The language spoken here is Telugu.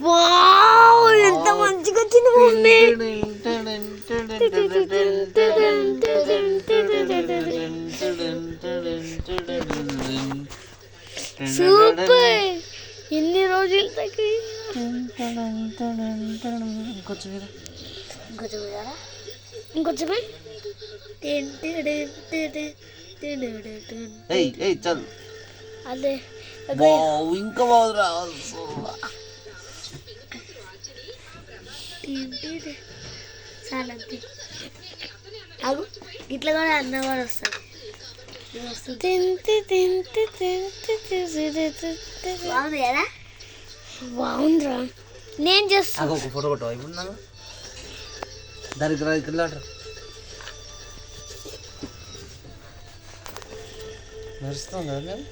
వావ్ ఎంత మంచిగా వచ్చింది మమ్మీ. సూపర్. ఎన్ని రోజులు తగ్గి ఇంకొంచెం అదే ఇంకా బాగుందిరా. చాలా ఇట్లా కూడా అన్న కూడా వస్తుంది. బాగుంది కదా. బాగుందిరా. నేను చేస్తాను. ఒక ఫోటో కొట్టావు ఇప్పుడు నాకు దానికి నడుస్తాం కదా మేము.